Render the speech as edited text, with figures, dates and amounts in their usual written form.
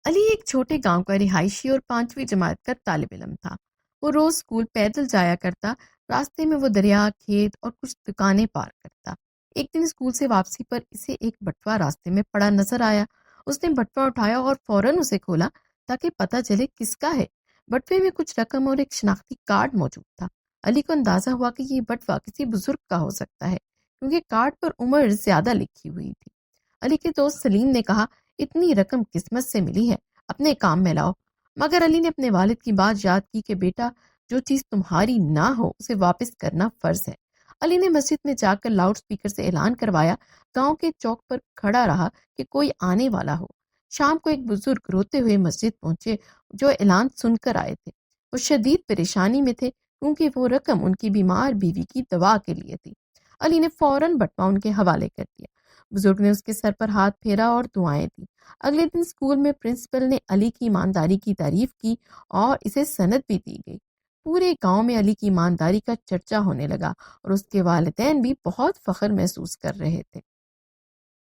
علی ایک چھوٹے گاؤں کا رہائشی اور 5ویں جماعت کا طالب علم تھا۔ وہ روز اسکول پیدل جایا کرتا، راستے میں وہ دریا، کھیت اور کچھ دکانیں پار کرتا۔ ایک دن اسکول سے واپسی پر اسے ایک بٹوا راستے میں پڑا نظر آیا۔ اس نے بٹوا اٹھایا اور فوراً اسے کھولا تاکہ پتہ چلے کس کا ہے۔ بٹوے میں کچھ رقم اور ایک شناختی کارڈ موجود تھا۔ علی کو اندازہ ہوا کہ یہ بٹوا کسی بزرگ کا ہو سکتا ہے، کیونکہ کارڈ پر عمر زیادہ لکھی ہوئی تھی۔ علی کے دوست سلیم نے کہا، اتنی رقم قسمت سے ملی ہے، اپنے کام میں لاؤ۔ مگر علی نے اپنے والد کی بات یاد کی کہ بیٹا، جو چیز تمہاری نہ ہو اسے واپس کرنا فرض ہے۔ علی نے مسجد میں جا کر لاؤڈ سپیکر سے اعلان کروایا۔ گاؤں کے چوک پر کھڑا رہا کہ کوئی آنے والا ہو۔ شام کو ایک بزرگ روتے ہوئے مسجد پہنچے جو اعلان سن کر آئے تھے۔ وہ شدید پریشانی میں تھے کیونکہ وہ رقم ان کی بیمار بیوی کی دوا کے لیے تھی۔ علی نے فوراً بٹوا ان کے حوالے کر دیا۔ بزرگ نے اس کے سر پر ہاتھ پھیرا اور دعائیں دی۔ اگلے دن اسکول میں پرنسپل نے علی کی ایمانداری کی تعریف کی اور اسے سند بھی دی گئی۔ پورے گاؤں میں علی کی ایمانداری کا چرچا ہونے لگا اور اس کے والدین بھی بہت فخر محسوس کر رہے تھے۔